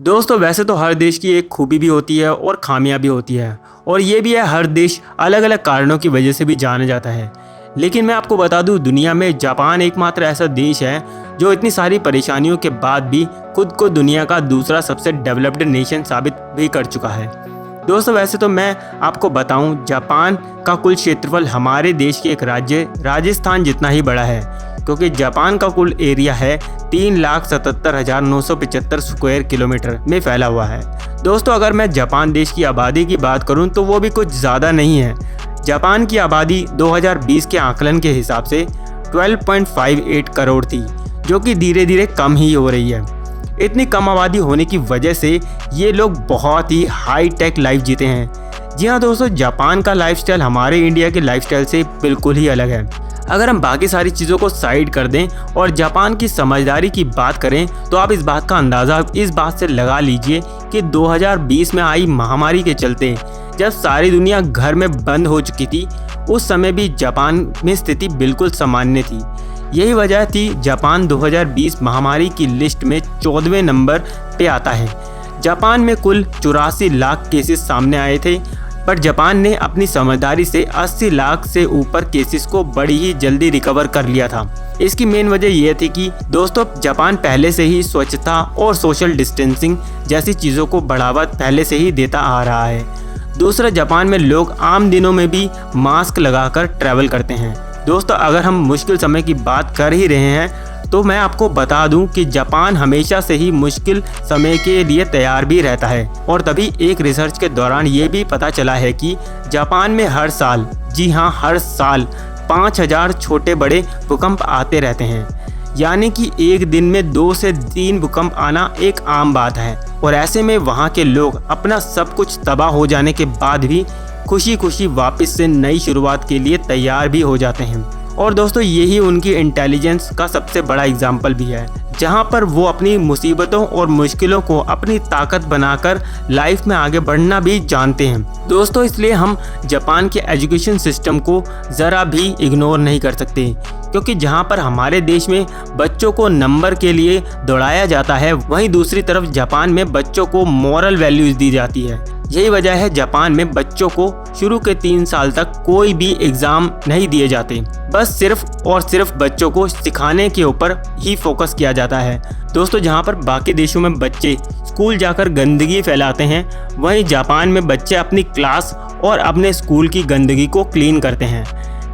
दोस्तों वैसे तो हर देश की एक खूबी भी होती है और खामियां भी होती है, और ये भी है हर देश अलग अलग कारणों की वजह से भी जाना जाता है। लेकिन मैं आपको बता दूं, दुनिया में जापान एकमात्र ऐसा देश है जो इतनी सारी परेशानियों के बाद भी खुद को दुनिया का दूसरा सबसे डेवलप्ड नेशन साबित भी कर चुका है। दोस्तों वैसे तो मैं आपको बताऊं, जापान का कुल क्षेत्रफल हमारे देश के एक राज्य राजस्थान जितना ही बड़ा है, क्योंकि जापान का कुल एरिया है 3,77,975 स्क्वायर किलोमीटर में फैला हुआ है। दोस्तों अगर मैं जापान देश की आबादी की बात करूं तो वो भी कुछ ज़्यादा नहीं है। जापान की आबादी 2020 के आकलन के हिसाब से 12.58 करोड़ थी, जो कि धीरे धीरे कम ही हो रही है। इतनी कम आबादी होने की वजह से ये लोग बहुत ही हाई टेक लाइफ जीते हैं। जी हाँ दोस्तों, जापान का लाइफस्टाइल हमारे इंडिया के लाइफस्टाइल से बिल्कुल ही अलग है। अगर हम बाकी सारी चीज़ों को साइड कर दें और जापान की समझदारी की बात करें तो आप इस बात का अंदाज़ा इस बात से लगा लीजिए कि 2020 में आई महामारी के चलते जब सारी दुनिया घर में बंद हो चुकी थी, उस समय भी जापान में स्थिति बिल्कुल सामान्य थी। यही वजह थी जापान 2020 महामारी की लिस्ट में 14वें नंबर पे आता है। जापान में कुल 84 लाख केसेस सामने आए थे, पर जापान ने अपनी समझदारी से 80 लाख से ऊपर केसेस को बड़ी ही जल्दी रिकवर कर लिया था। इसकी मेन वजह यह थी कि दोस्तों जापान पहले से ही स्वच्छता और सोशल डिस्टेंसिंग जैसी चीज़ों को बढ़ावा पहले से ही देता आ रहा है। दूसरा, जापान में लोग आम दिनों में भी मास्क लगाकर ट्रैवल करते हैं। दोस्तों अगर हम मुश्किल समय की बात कर ही रहे हैं तो मैं आपको बता दूं कि जापान हमेशा से ही मुश्किल समय के लिए तैयार भी रहता है, और तभी एक रिसर्च के दौरान ये भी पता चला है कि जापान में हर साल, जी हाँ हर साल 5,000 छोटे बड़े भूकंप आते रहते हैं। यानी कि एक दिन में 2 से 3 भूकंप आना एक आम बात है, और ऐसे में वहाँ के लोग अपना सब कुछ तबाह हो जाने के बाद भी खुशी खुशी वापस से नई शुरुआत के लिए तैयार भी हो जाते हैं। और दोस्तों यही उनकी इंटेलिजेंस का सबसे बड़ा एग्जाम्पल भी है, जहां पर वो अपनी मुसीबतों और मुश्किलों को अपनी ताकत बनाकर लाइफ में आगे बढ़ना भी जानते हैं। दोस्तों इसलिए हम जापान के एजुकेशन सिस्टम को ज़रा भी इग्नोर नहीं कर सकते, क्योंकि जहां पर हमारे देश में बच्चों को नंबर के लिए दौड़ाया जाता है, वहीं दूसरी तरफ जापान में बच्चों को मॉरल वैल्यूज़ दी जाती है। यही वजह है जापान में बच्चों को शुरू के 3 साल तक कोई भी एग्ज़ाम नहीं दिए जाते, बस सिर्फ और सिर्फ बच्चों को सिखाने के ऊपर ही फोकस किया जाता है। दोस्तों जहां पर बाकी देशों में बच्चे स्कूल जाकर गंदगी फैलाते हैं, वहीं जापान में बच्चे अपनी क्लास और अपने स्कूल की गंदगी को क्लीन करते हैं।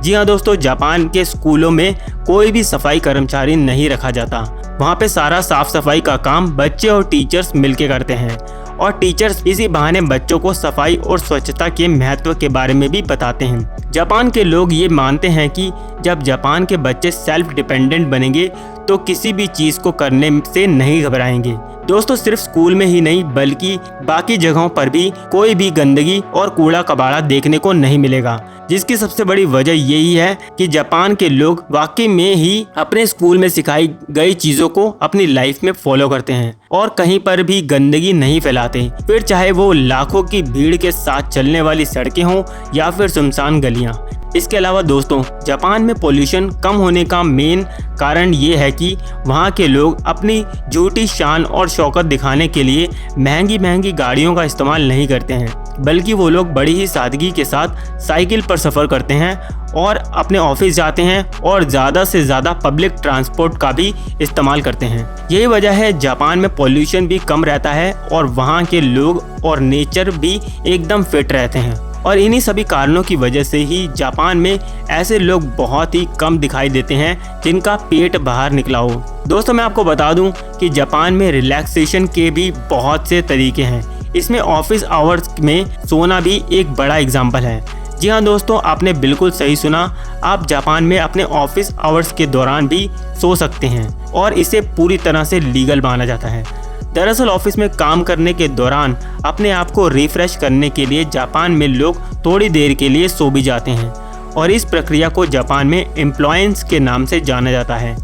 जी हाँ दोस्तों, जापान के स्कूलों में कोई भी सफाई कर्मचारी नहीं रखा जाता। वहाँ पे सारा साफ सफाई का काम बच्चे और टीचर्स मिलके करते हैं, और टीचर्स इसी बहाने बच्चों को सफाई और स्वच्छता के महत्व के बारे में भी बताते हैं। जापान के लोग ये मानते हैं कि जब जापान के बच्चे सेल्फ डिपेंडेंट बनेंगे तो किसी भी चीज़ को करने से नहीं घबराएंगे। दोस्तों सिर्फ स्कूल में ही नहीं बल्कि बाकी जगहों पर भी कोई भी गंदगी और कूड़ा कबाड़ा देखने को नहीं मिलेगा, जिसकी सबसे बड़ी वजह यही है कि जापान के लोग वाकई में ही अपने स्कूल में सिखाई गई चीज़ों को अपनी लाइफ में फॉलो करते हैं और कहीं पर भी गंदगी नहीं फैलाते, फिर चाहे वो लाखों की भीड़ के साथ चलने वाली सड़कें हों या फिर सुनसान गलियां। इसके अलावा दोस्तों जापान में पोल्यूशन कम होने का मेन कारण ये है कि वहाँ के लोग अपनी झूठी शान और शौकत दिखाने के लिए महंगी महंगी गाड़ियों का इस्तेमाल नहीं करते हैं, बल्कि वो लोग बड़ी ही सादगी के साथ साइकिल पर सफ़र करते हैं और अपने ऑफिस जाते हैं और ज़्यादा से ज़्यादा पब्लिक ट्रांसपोर्ट का भी इस्तेमाल करते हैं। यही वजह है जापान में पोल्यूशन भी कम रहता है और वहाँ के लोग और नेचर भी एकदम फिट रहते हैं, और इन्हीं सभी कारणों की वजह से ही जापान में ऐसे लोग बहुत ही कम दिखाई देते हैं जिनका पेट बाहर निकला हो। दोस्तों मैं आपको बता दूं कि जापान में रिलैक्सेशन के भी बहुत से तरीके हैं। इसमें ऑफिस आवर्स में सोना भी एक बड़ा एग्जाम्पल है। जी हाँ दोस्तों, आपने बिल्कुल सही सुना, आप जापान में अपने ऑफिस आवर्स के दौरान भी सो सकते हैं और इसे पूरी तरह से लीगल माना जाता है। दरअसल ऑफिस में काम करने के दौरान अपने आप को रिफ्रेश करने के लिए जापान में लोग थोड़ी देर के लिए सो भी जाते हैं, और इस प्रक्रिया को जापान में एम्प्लॉयंस के नाम से जाना जाता है।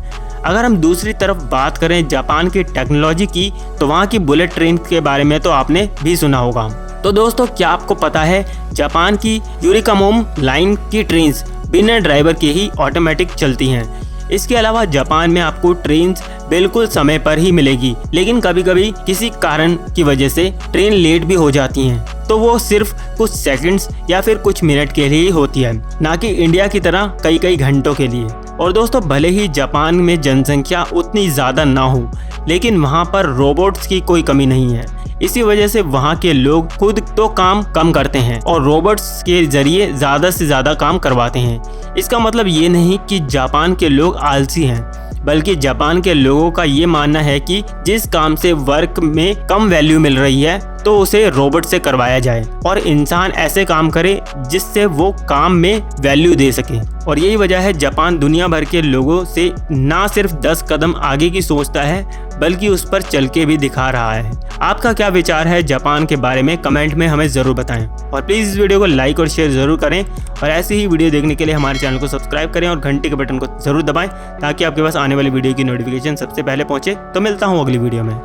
अगर हम दूसरी तरफ बात करें जापान की टेक्नोलॉजी की, तो वहाँ की बुलेट ट्रेन के बारे में तो आपने भी सुना होगा। तो दोस्तों क्या आपको पता है जापान की यूरिकामोम लाइन की ट्रेन्स बिना ड्राइवर के ही ऑटोमेटिक चलती हैं। इसके अलावा जापान में आपको ट्रेन बिल्कुल समय पर ही मिलेगी, लेकिन कभी कभी किसी कारण की वजह से ट्रेन लेट भी हो जाती हैं, तो वो सिर्फ कुछ सेकंड्स या फिर कुछ मिनट के लिए ही होती है, ना कि इंडिया की तरह कई कई घंटों के लिए। और दोस्तों, भले ही जापान में जनसंख्या उतनी ज़्यादा ना हो, लेकिन वहाँ पर रोबोट्स की कोई कमी नहीं है। इसी वजह से वहाँ के लोग खुद तो काम कम करते हैं और रोबोट्स के जरिए ज़्यादा से ज़्यादा काम करवाते हैं। इसका मतलब ये नहीं कि जापान के लोग आलसी हैं, बल्कि जापान के लोगों का ये मानना है कि जिस काम से वर्क में कम वैल्यू मिल रही है तो उसे रोबोट से करवाया जाए और इंसान ऐसे काम करे जिससे वो काम में वैल्यू दे सके। और यही वजह है जापान दुनिया भर के लोगों से ना सिर्फ 10 कदम आगे की सोचता है, बल्कि उस पर चल के भी दिखा रहा है। आपका क्या विचार है जापान के बारे में, कमेंट में हमें ज़रूर बताएं। और प्लीज़ इस वीडियो को लाइक और शेयर ज़रूर करें और ऐसी ही वीडियो देखने के लिए हमारे चैनल को सब्सक्राइब करें और घंटी के बटन को ज़रूर दबाएं ताकि आपके पास आने वाली वीडियो की नोटिफिकेशन सबसे पहले पहुंचे। तो मिलता हूं अगली वीडियो में।